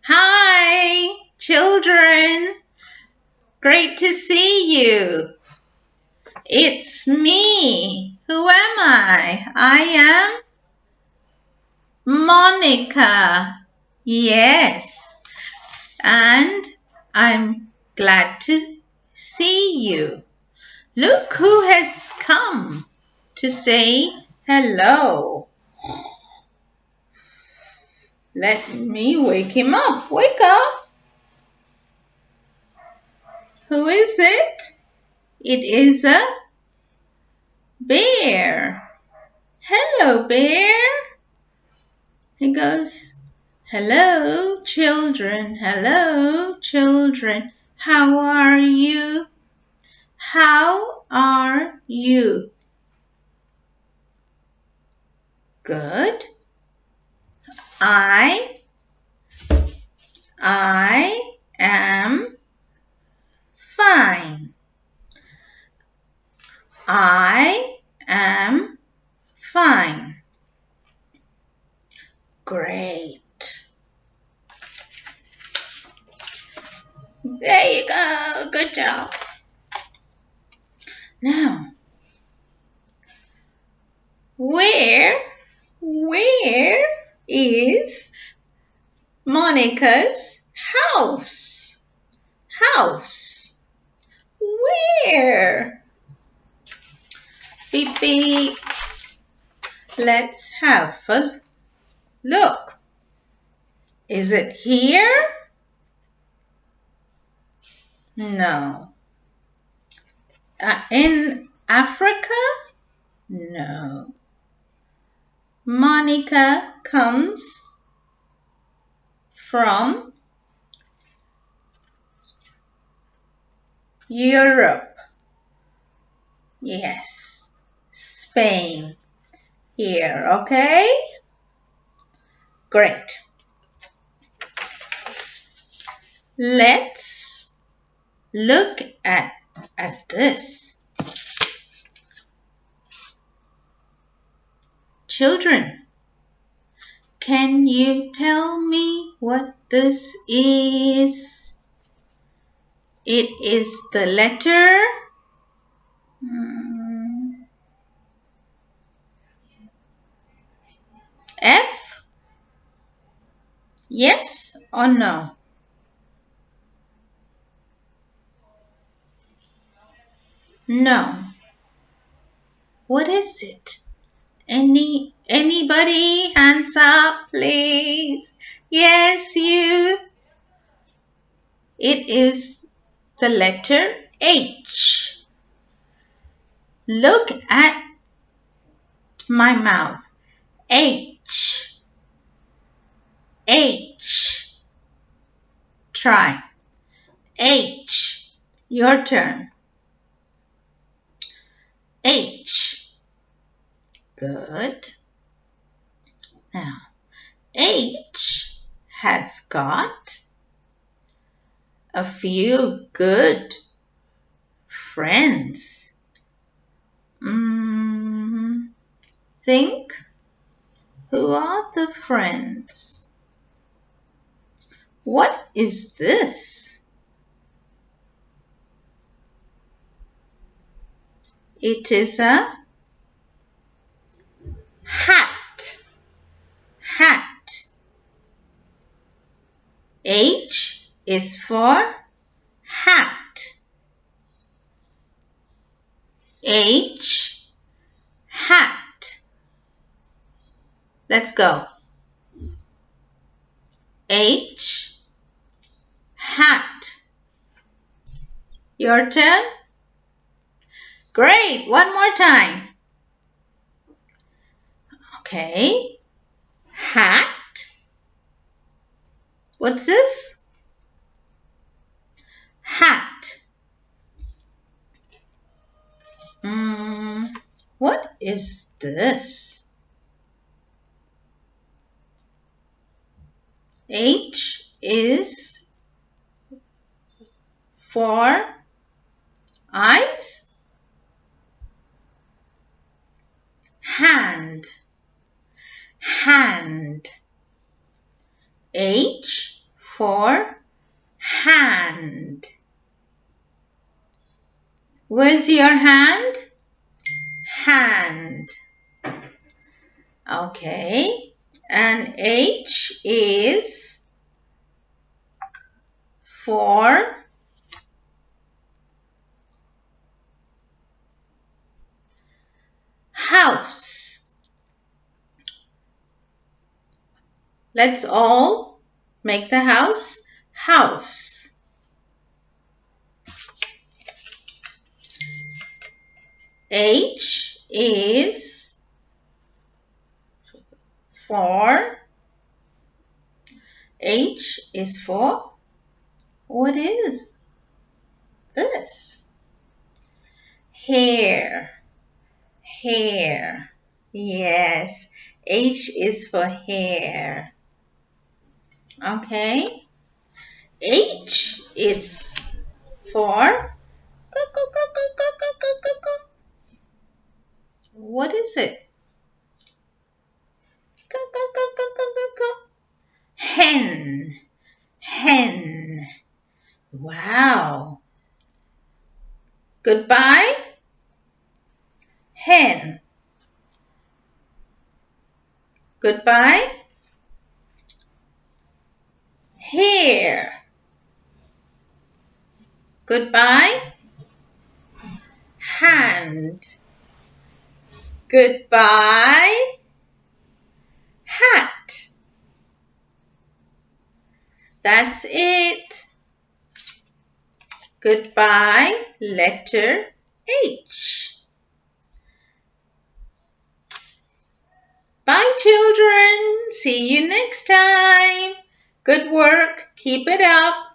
Hi, children. Great to see you. It's me. Who am I? I am Monica. Yes. And I'm glad to see you. Look who has come to say hello. Let me wake him up. Wake up. Who is it? It is a bear. Hello, bear. He goes, hello, children. Hello, children. How are you? How are you? Good. I am fine. I am fine. Great. There you go. Good job. Now, where is Monica's house? House. Where? Beep, beep. Let's have a look. Is it here? No. In Africa? No. Monica comes from Europe. Yes. Spain. Here, okay? Great. Let's look at this. Children, can you tell me what this is? It is the letter F? Yes or no? No. What is it? Anybody? Hands up, please. Yes, you. It is the letter H. Look at my mouth. H. H. Try. H. Your turn. H. Good. Now, H has got a few good friends. Think, who are the friends? What is this? It is a hat. Hat. H is for hat. H, hat. Let's go. H, hat. Your turn. Great. One more time. Okay. Hat. What's this? Hat. What is this? H is for eyes. Hand. Hand. H for hand. Where's your hand? Hand. Okay. And H is for house. Let's all make the house. House. H is for what is this? Hair. Hair. Yes, H is for hair. Okay. H is for what is it? Hen. Hen. Wow. Goodbye. Hen. Goodbye. Hair. Goodbye. Hand. Goodbye. Hat. That's it. Goodbye, letter H. Bye, children. See you next time. Good work. Keep it up.